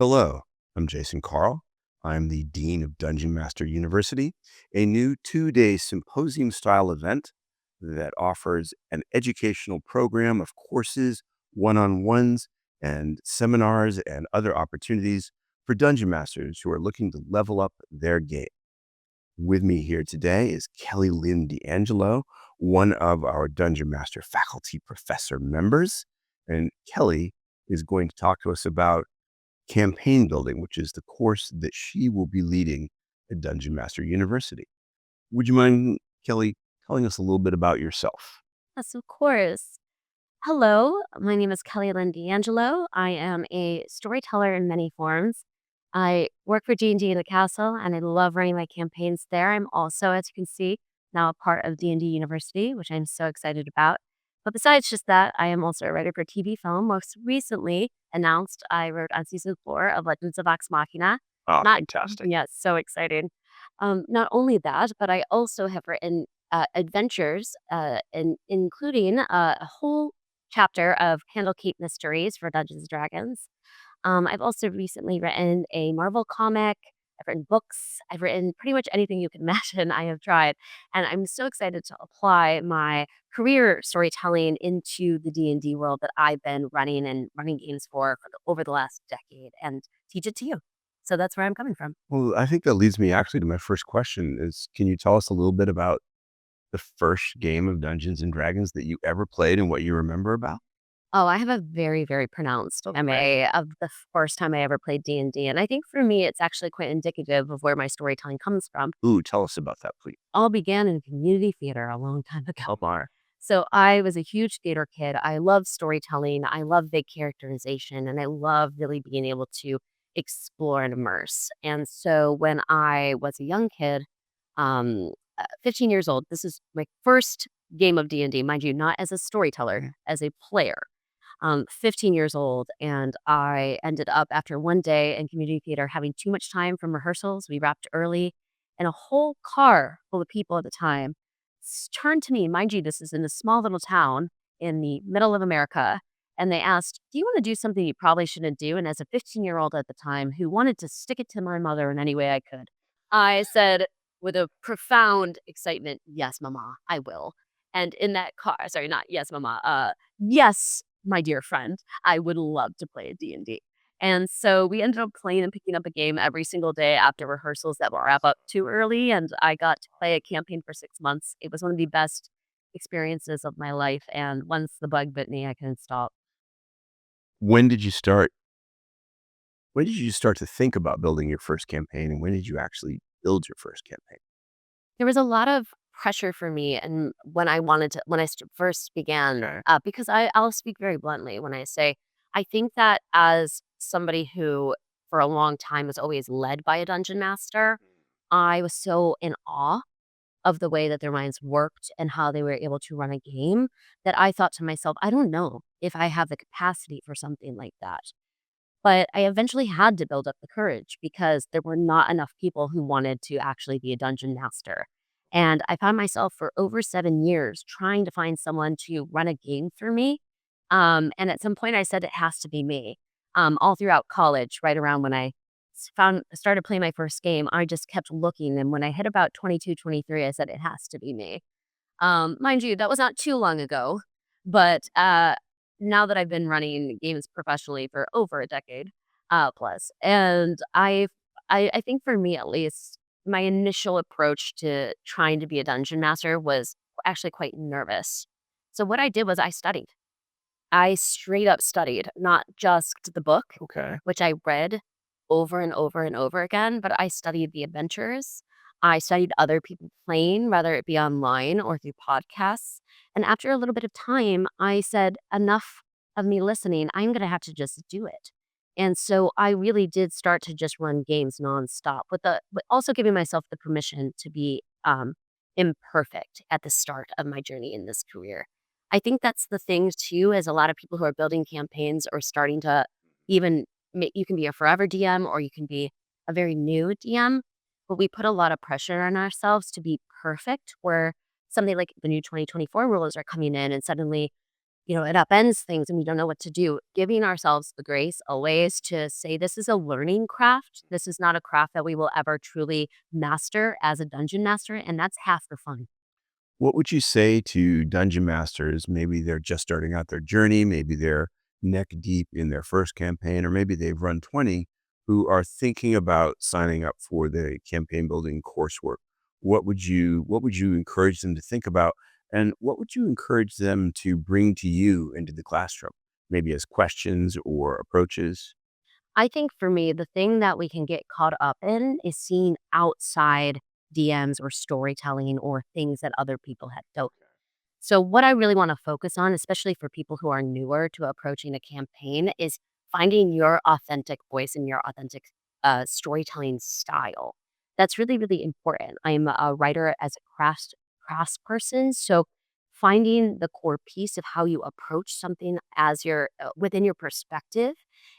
Hello, I'm Jason Carl. I'm the Dean of Dungeon Master University, a new 2-day symposium style event that offers an educational program of courses, one on ones, and seminars and other opportunities for dungeon masters who are looking to level up their game. With me here today is Lynne D'Angelo, one of our Dungeon Master faculty professor members. And Kelly is going to talk to us about campaign building, which is the course that she will be leading at Dungeon Master University. Would you mind, Kelly, telling us a little bit about yourself? Yes, of course. Hello, my name is Lynne D'Angelo. I am a storyteller in many forms. I work for D&D in the castle, and I love running my campaigns there. I'm also, as you can see, now a part of D&D University, which I'm so excited about. But besides just that, I am also a writer for TV film. Most recently announced I wrote on season 4 of Legends of Vox Machina. Oh, Not, fantastic. yes, so exciting. Not only that, but I also have written adventures, including a whole chapter of Candlekeep Mysteries for Dungeons& and Dragons. I've also recently written a Marvel comic. I've written books. I've written pretty much anything you can imagine I have tried, and I'm so excited to apply my career storytelling into the D&D world that I've been running games for over the last decade and teach it to you. So that's where I'm coming from. Well, I think that leads me actually to my first question is, can you tell us a little bit about the first game of Dungeons and Dragons that you ever played and what you remember about? Oh, I have a very, very pronounced Okay. MA of the first time I ever played D&D, and I think for me, it's actually quite indicative of where my storytelling comes from. Ooh, tell us about that, please. All began in community theater a long time ago. Oh, my. So I was a huge theater kid. I love storytelling. I love big characterization, and I love really being able to explore and immerse. And so when I was a young kid, 15 years old, this is my first game of D&D, mind you, not as a storyteller, as a player. 15 years old, and I ended up after one day in community theater having too much time from rehearsals. We wrapped early, and a whole car full of people at the time turned to me. Mind you, this is in a small little town in the middle of America. And they asked, "Do you want to do something you probably shouldn't do?" And as a 15-year-old at the time who wanted to stick it to my mother in any way I could, I said with a profound excitement, "Yes, mama, I will." And in that car, sorry, not yes, mama, yes, my dear friend, I would love to play a D&D. And so we ended up playing and picking up a game every single day after rehearsals that would wrap up too early, and I got to play a campaign for 6 months. It was one of the best experiences of my life, and once the bug bit me, I couldn't stop. When did you start? When did you start to think about building your first campaign, and when did you actually build your first campaign? There was a lot of pressure for me, and when I first began, Okay. because I'll speak very bluntly when I say, I think that as somebody who for a long time was always led by a dungeon master, I was so in awe of the way that their minds worked and how they were able to run a game that I thought to myself, I don't know if I have the capacity for something like that. But I eventually had to build up the courage because there were not enough people who wanted to actually be a dungeon master. And I found myself for over 7 years trying to find someone to run a game for me. And at some point I said it has to be me. All throughout college, right around when I started playing my first game, I just kept looking. And when I hit about 22, 23, I said it has to be me. Mind you, that was not too long ago, but, now that I've been running games professionally for over a decade, plus, and I think for me at least, my initial approach to trying to be a dungeon master was actually quite nervous. So what I did was I studied. I straight up studied, not just the book, Okay. which I read over and over and over again, but I studied the adventures. I studied other people playing, whether it be online or through podcasts. And after a little bit of time, I said, enough of me listening. I'm going to have to just do it. And so I really did start to just run games nonstop, but also giving myself the permission to be imperfect at the start of my journey in this career. I think that's the thing too, as a lot of people who are building campaigns or starting to even you can be a forever DM or you can be a very new DM, but we put a lot of pressure on ourselves to be perfect where something like the new 2024 rules are coming in and suddenly it upends things and we don't know what to do. Giving ourselves the grace always to say, this is a learning craft. This is not a craft that we will ever truly master as a dungeon master. And that's half the fun. What would you say to dungeon masters? Maybe they're just starting out their journey, maybe they're neck deep in their first campaign, or maybe they've run 20 who are thinking about signing up for the campaign building coursework. What would you encourage them to think about? And what would you encourage them to bring to you into the classroom? Maybe as questions or approaches? I think for me, the thing that we can get caught up in is seeing outside DMs or storytelling or things that other people have done. So, what I really want to focus on, especially for people who are newer to approaching a campaign, is finding your authentic voice and your authentic storytelling style. That's really, really important. I'm a writer as a crafts person, so finding the core piece of how you approach something as your within your perspective,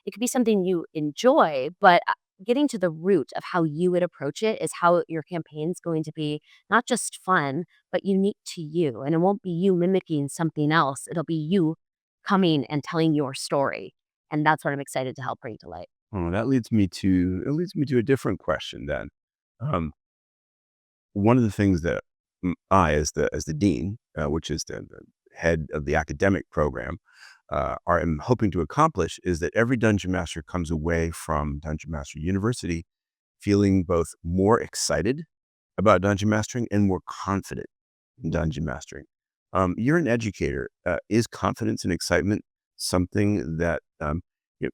it could be something you enjoy, but getting to the root of how you would approach it is how your campaign's going to be not just fun but unique to you. And it won't be you mimicking something else. It'll be you coming and telling your story. And that's what I'm excited to help bring to light. Oh, that leads me to a different question then. Um, One of the things that I, as the dean, which is the head of the academic program, am hoping to accomplish is that every dungeon master comes away from Dungeon Master University feeling both more excited about dungeon mastering and more confident in dungeon mastering. You're an educator. Is confidence and excitement something that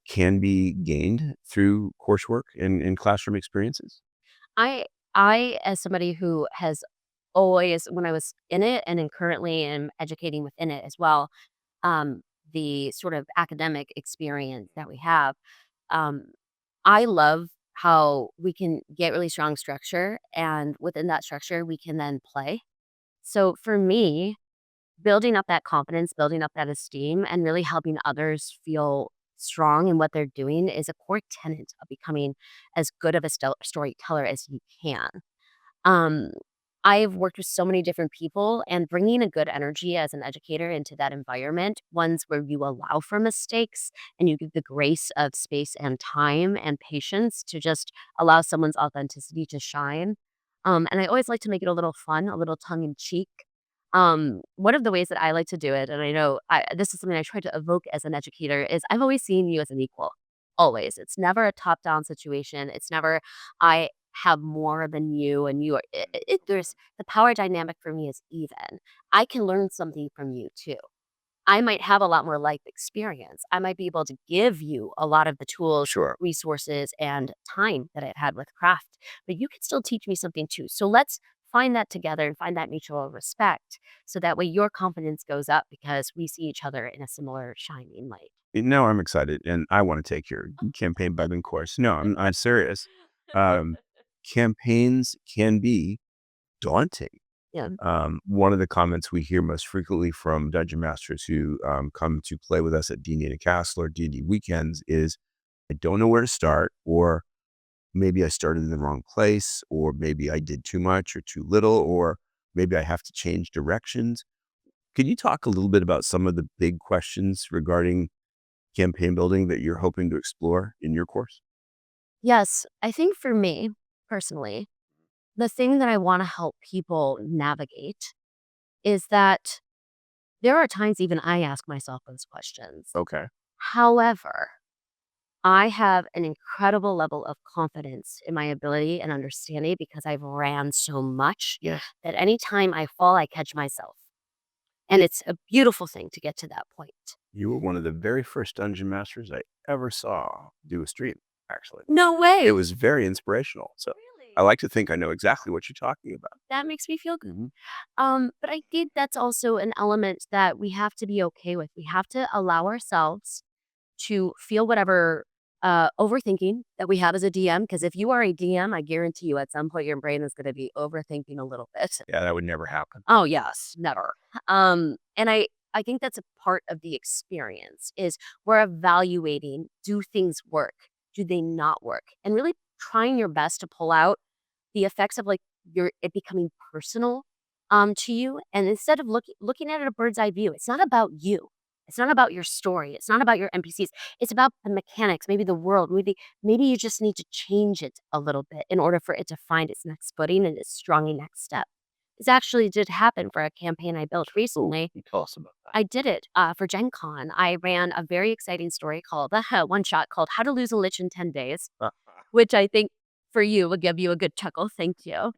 can be gained through coursework and classroom experiences? I I as somebody who has always when I was in it and then currently am educating within it as well, um, the sort of academic experience that we have, um, I love how we can get really strong structure and within that structure we can then play. So for me, building up that confidence, building up that esteem, and really helping others feel strong in what they're doing is a core tenet of becoming as good of a storyteller as you can. Um, I've worked with so many different people, and bringing a good energy as an educator into that environment, ones where you allow for mistakes and you give the grace of space and time and patience to just allow someone's authenticity to shine. And I always like to make it a little fun, a little tongue in cheek. One of the ways that I like to do it, and I know this is something I try to evoke as an educator, is I've always seen you as an equal. Always. It's never a top down situation. It's never, I have more than you and you are there's the power dynamic for me is even. I can learn something from you too. I might have a lot more life experience. I might be able to give you a lot of the tools, Sure. resources, and time that I've had with craft, but you can still teach me something too. So let's find that together and find that mutual respect so that way your confidence goes up because we see each other in a similar shining light. Now I'm excited, and I want to take your campaign building course. No, I'm serious. Um, Campaigns can be daunting. Yeah. One of the comments we hear most frequently from dungeon masters who come to play with us at D&D in a Castle or D&D weekends is, I don't know where to start, or maybe I started in the wrong place, or maybe I did too much or too little, or maybe I have to change directions. Could you talk a little bit about some of the big questions regarding campaign building that you're hoping to explore in your course? Yes, I think for me personally, the thing that I want to help people navigate is that there are times even I ask myself those questions. Okay. However, I have an incredible level of confidence in my ability and understanding because I've ran so much Yeah. that anytime I fall, I catch myself. And it's a beautiful thing to get to that point. You were one of the very first dungeon masters I ever saw do a stream, actually. No It way. was very inspirational. So I Really? like to think I know exactly what you're talking about. That makes me feel good. Mhm. But I think that's also an element that we have to be okay with. We have to allow ourselves to feel whatever overthinking that we have as a DM. Because if you are a DM, I guarantee you at some point your brain is going to be overthinking a little bit. Yeah, that would never happen. Oh yes, never. And I think that's a part of the experience is we're evaluating, do things work? Do they not work? And really trying your best to pull out the effects of like your it becoming personal to you. And instead of looking at it a bird's eye view, it's not about you. It's not about your story. It's not about your NPCs. It's about the mechanics, maybe the world. Maybe you just need to change it a little bit in order for it to find its next footing and its strong next step. This actually did happen for a campaign I built Oh, recently. you tell us about that. I did it for Gen Con. I ran a very exciting story called one shot called How to Lose a Lich in 10 Days, which I think for you would give you a good chuckle. Thank you.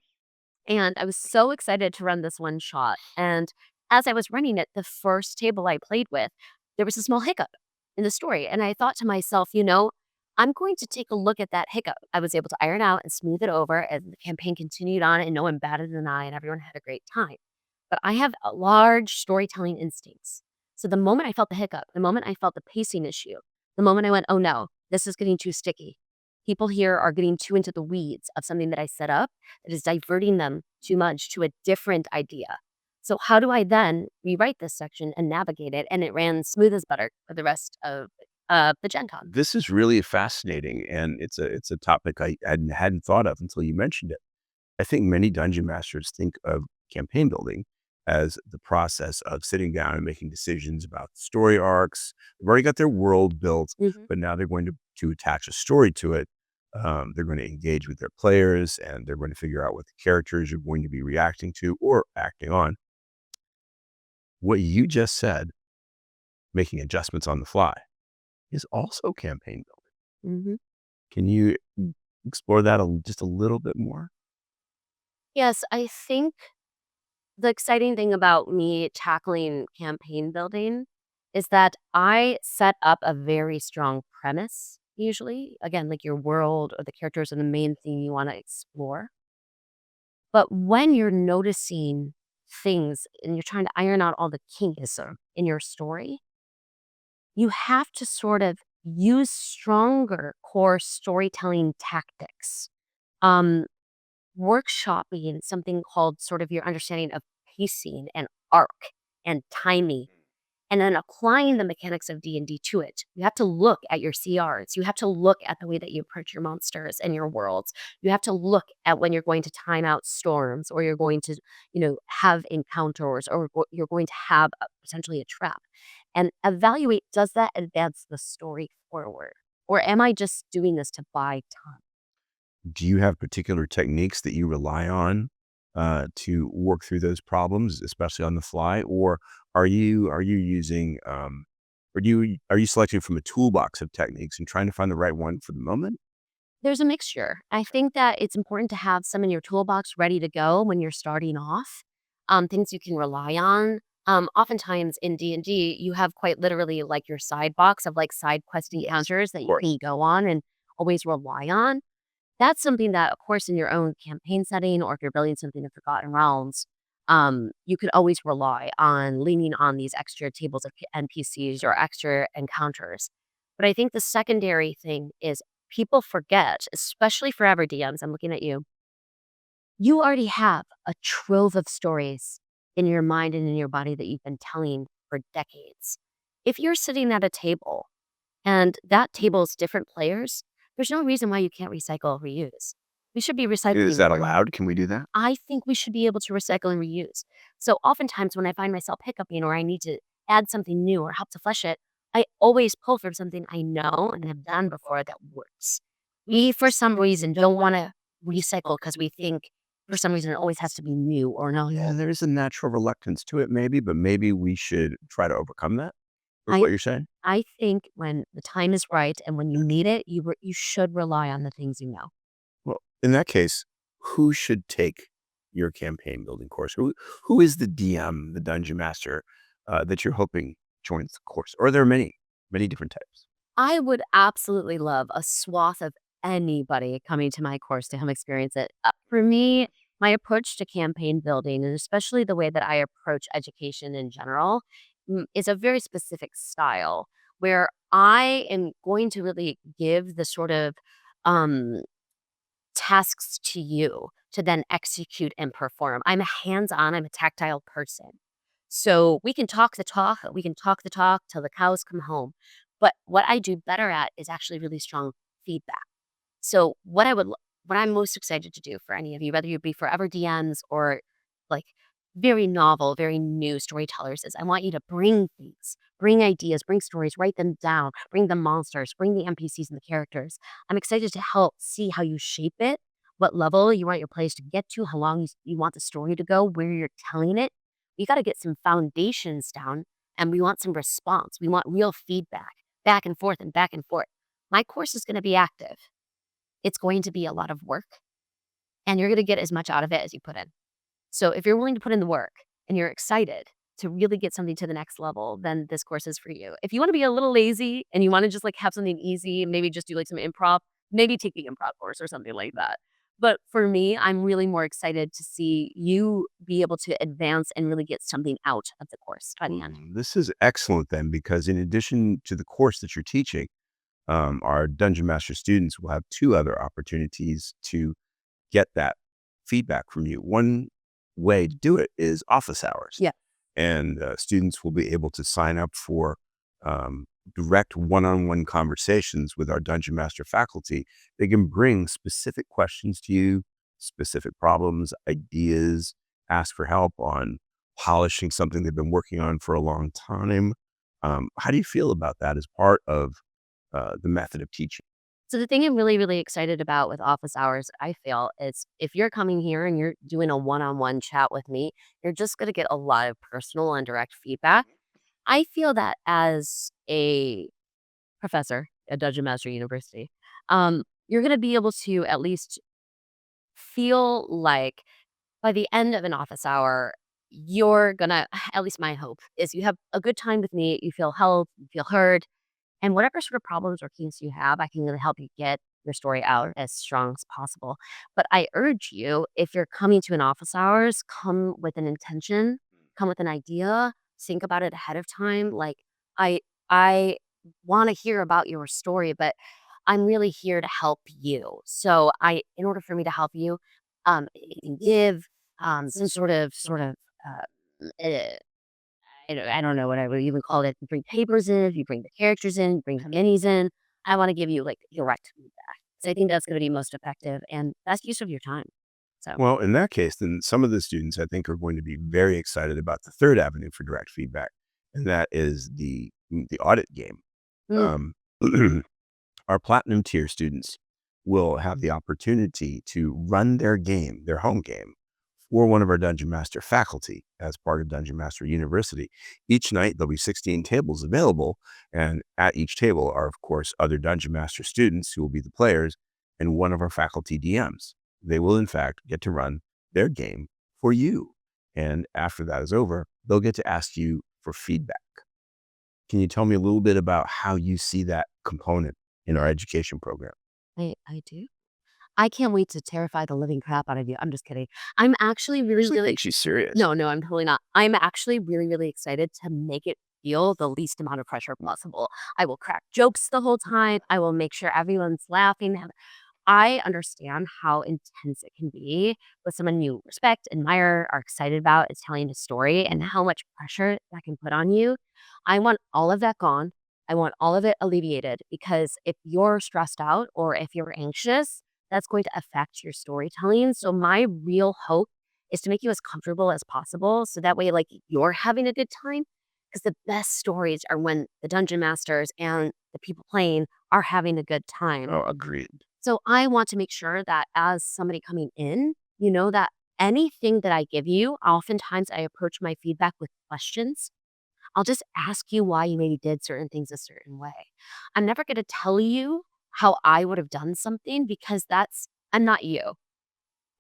And I was so excited to run this one shot. And as I was running it, the first table I played with, there was a small hiccup in the story. And I thought to myself, I'm going to take a look at that hiccup. I was able to iron out and smooth it over as the campaign continued on, and no one batted an eye, and everyone had a great time. But I have a large storytelling instincts. So the moment I felt the hiccup, the moment I felt the pacing issue, the moment I went, oh no, this is getting too sticky. People here are getting too into the weeds of something that I set up that is diverting them too much to a different idea. So how do I then rewrite this section and navigate it? And it ran smooth as butter for the rest of the Gen Con. This is really fascinating, and it's a topic I hadn't thought of until you mentioned it. I think many dungeon masters think of campaign building as the process of sitting down and making decisions about story arcs. They've already got their world built, hmm but now they're going to attach a story to it. They're going to engage with their players, and they're going to figure out what the characters are going to be reacting to or acting on. What you just said, making adjustments on the fly, is also campaign building. hmm Can you explore that just a little bit more? Yes, I think the exciting thing about me tackling campaign building is that I set up a very strong premise, usually. Again, like your world or the characters are the main thing you want to explore. But when you're noticing things and you're trying to iron out all the kinks in your story, you have to sort of use stronger core storytelling tactics. Um, Workshopping something called sort of your understanding of pacing and arc and timing, and then applying the mechanics of D&D to it. You have to look at your CRs. You have to look at the way that you approach your monsters and your worlds. You have to look at when you're going to time out storms or you're going to, have encounters or you're going to have potentially a trap and evaluate, does that advance the story forward? Or am I just doing this to buy time? Do you have particular techniques that you rely on to work through those problems, especially on the fly, or are you using are you selecting from a toolbox of techniques and trying to find the right one for the moment? There's a mixture. I think that it's important to have some in your toolbox ready to go when you're starting off, things you can rely on. Oftentimes in D&D, you have quite literally like your side box of like side quest Yes, encounters of that you course. can go on and always rely on. That's something that, of course, in your own campaign setting or if you're building something in Forgotten Realms, you could always rely on leaning on these extra tables of NPCs or extra encounters. But I think the secondary thing is people forget, especially forever DMs, I'm looking at you. You already have a trove of stories in your mind and in your body that you've been telling for decades. If you're sitting at a table and that table's different players, there's no reason why you can't recycle or reuse. We should be Is recycling. that allowed? Can we do that? I think we should be able to recycle and reuse. So oftentimes when I find myself hiccuping or I need to add something new or help to flesh it, I always pull from something I know and have done before that works. We, for some reason, don't want to recycle because we think for some reason it always has to be new or Yeah, novel. there's a natural reluctance to it, maybe, but maybe we should try to overcome that. Is I what you're saying? I think when the time is right and when you need it, you should rely on the things you know. Well, in that case, who should take your campaign building course? Who is the DM, the dungeon master that you're hoping joins the course? Or are there many different types? I would absolutely love a swath of anybody coming to my course to come experience it. For me, my approach to campaign building, and especially the way that I approach education in general, is a very specific style where I am going to really give the sort of um, tasks to you to then execute and perform. I'm a hands on, I'm a tactile person. So we can talk the talk, we can talk the talk till the cows come home. But what I do better at is actually really strong feedback. So what I'm most excited to do for any of you, whether you be forever DMs or like very novel, very new storytellers is I want you to bring things, bring ideas, bring stories, write them down, bring the monsters, bring the NPCs and the characters. I'm excited to help see how you shape it, what level you want your plays to get to, how long you want the story to go, where you're telling it. We got to get some foundations down and we want some response. We want real feedback, back and forth and back and forth. My course is going to be active. It's going to be a lot of work and you're going to get as much out of it as you put in. So if you're willing to put in the work and you're excited to really get something to the next level, then this course is for you. If you want to be a little lazy and you want to just like have something easy, maybe just do like some improv, maybe take the improv course or something like that. But for me, I'm really more excited to see you be able to advance and really get something out of the course by the end. This is excellent then, because in addition to the course that you're teaching, our Dungeon Master students will have two other opportunities to get that feedback from you. One way to do it is office hours. Yeah. And students will be able to sign up for direct one-on-one conversations with our Dungeon Master faculty. They can bring specific questions to you, specific problems, ideas, ask for help on polishing something they've been working on for a long time. How do you feel about that as part of the method of teaching? So the thing I'm really, really excited about with office hours, I feel, is if you're coming here and you're doing a one-on-one chat with me, you're just going to get a lot of personal and direct feedback. I feel that as a professor at Dungeon Master University, you're going to be able to at least feel like by the end of an office hour, you're going to, at least my hope is you have a good time with me, you feel held, you feel heard, and whatever sort of problems or kinks you have, I can really help you get your story out as strong as possible. But I urge you, if you're coming to an office hours, come with an intention, come with an idea, think about it ahead of time. Like I want to hear about your story, but I'm really here to help you. So in order for me to help you, give some sort of uh, I don't know what I would even call it. You bring papers in, you bring the characters in, you bring the minis in. I want to give you like direct feedback. So I think that's going to be most effective and best use of your time. So Well, in that case, then some of the students I think are going to be very excited about the third avenue for direct feedback, and that is the audit game. mm, Um, our platinum tier students will have the opportunity to run their game, their home game, for one of our Dungeon Master faculty as part of Dungeon Master University. Each night, there'll be 16 tables available, and at each table are, of course, other Dungeon Master students who will be the players and one of our faculty DMs. They will, in fact, get to run their game for you. And after that is over, they'll get to ask you for feedback. Can you tell me a little bit about how you see that component in our education program? I do. I can't wait to terrify the living crap out of you. I'm just kidding. I'm actually really, Actually really think she's serious. no, no, I'm totally not. I'm actually really, really excited to make it feel the least amount of pressure possible. I will crack jokes the whole time. I will make sure everyone's laughing. I understand how intense it can be with someone you respect, admire, are excited about, is telling a story, and how much pressure that can put on you. I want all of that gone. I want all of it alleviated because if you're stressed out or if you're anxious, that's going to affect your storytelling. So, my real hope is to make you as comfortable as possible. So that way, like, you're having a good time. Because the best stories are when the dungeon masters and the people playing are having a good time. Oh, agreed. So I want to make sure that as somebody coming in, you know that anything that I give you, oftentimes I approach my feedback with questions. I'll just ask you why you maybe did certain things a certain way. I'm never going to tell you how I would have done something because I'm not you.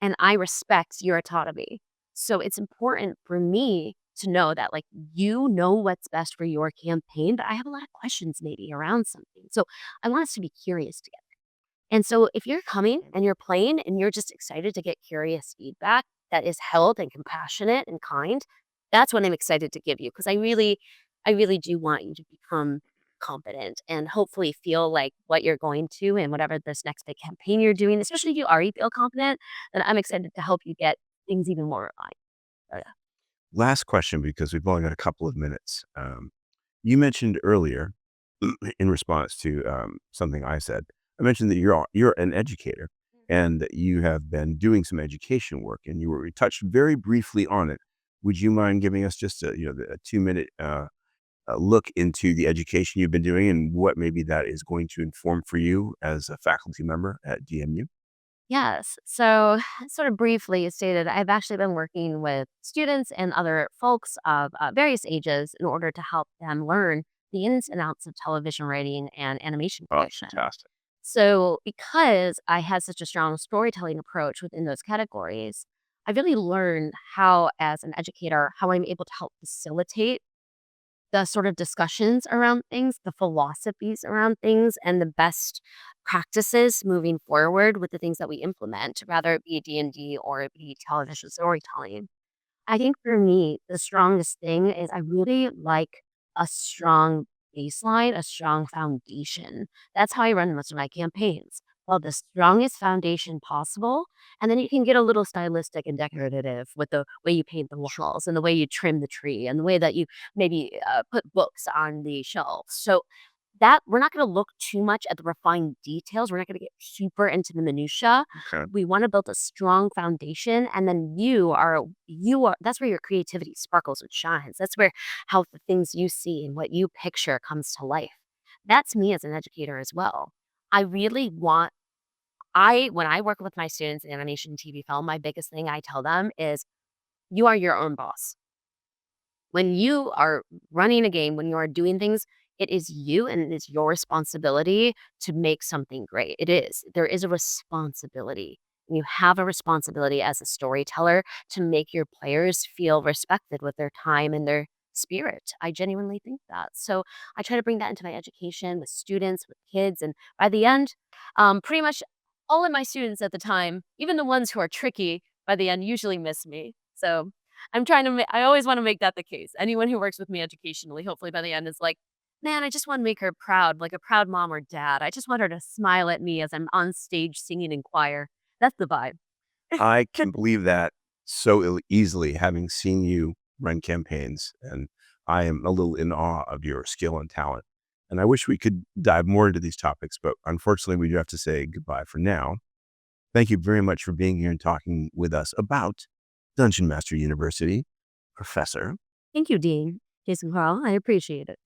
And I respect your autonomy. So it's important for me to know that like you know what's best for your campaign, but I have a lot of questions maybe around something. So I want us to be curious together. And so if you're coming and you're playing and you're just excited to get curious feedback that is held and compassionate and kind, that's what I'm excited to give you because I really do want you to become competent and hopefully feel like what you're going to and whatever this next big campaign you're doing, especially if you already feel confident, then I'm excited to help you get things even more refined. So, yeah. Last question, because we've only got a couple of minutes. You mentioned earlier, in response to something I said, I mentioned that you're an educator and that you have been doing some education work, and you touched very briefly on it. would you mind giving us just a 2-minute look into the education you've been doing and what maybe that is going to inform for you as a faculty member at DMU? Yes. So, sort of briefly stated, I've actually been working with students and other folks of various ages in order to help them learn the ins and outs of television writing and animation Oh, creation. fantastic. So, because I had such a strong storytelling approach within those categories, I really learned how, as an educator, how I'm able to help facilitate the sort of discussions around things, the philosophies around things, and the best practices moving forward with the things that we implement, rather it be D&D or it be television storytelling. I think for me, the strongest thing is I really like a strong baseline, a strong foundation. That's how I run most of my campaigns. Well, the strongest foundation possible, and then you can get a little stylistic and decorative with the way you paint the Sure. walls and the way you trim the tree and the way that you maybe put books on the shelves. So that we're not going to look too much at the refined details. We're not going to get super into the minutia. Okay. We want to build a strong foundation, and then you are that's where your creativity sparkles and shines. That's where how the things you see and what you picture comes to life. That's me as an educator as well. I really want I when I work with my students in animation, TV, film, my biggest thing I tell them is you are your own boss. When you are running a game, when you are doing things, it is you and it is your responsibility to make something great. It is. There is a responsibility. You have a responsibility as a storyteller to make your players feel respected with their time and their spirit. I genuinely think that. So I try to bring that into my education with students, with kids. And by the end, pretty much all of my students at the time, even the ones who are tricky, by the end usually miss me. So I'm trying to I always wanna make that the case. Anyone who works with me educationally, hopefully by the end is like, "Man, I just wanna make her proud, like a proud mom or dad. I just want her to smile at me as I'm on stage singing in choir." That's the vibe. I can believe that easily, having seen you run campaigns, and I am a little in awe of your skill and talent. And I wish we could dive more into these topics, but unfortunately, we do have to say goodbye for now. Thank you very much for being here and talking with us about Dungeon Master University, Professor. Thank you, Dean. Jason Carl, I appreciate it.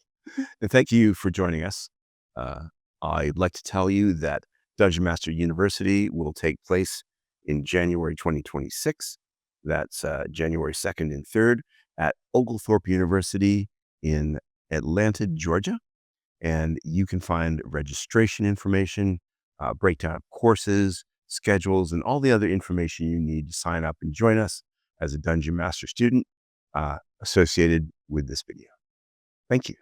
And thank you for joining us. Uh, I'd like to tell you that Dungeon Master University will take place in January 2026. That's January 2nd and 3rd at Oglethorpe University in Atlanta, Georgia. And you can find registration information, breakdown of courses, schedules, and all the other information you need to sign up and join us as a Dungeon Master student associated with this video. Thank you.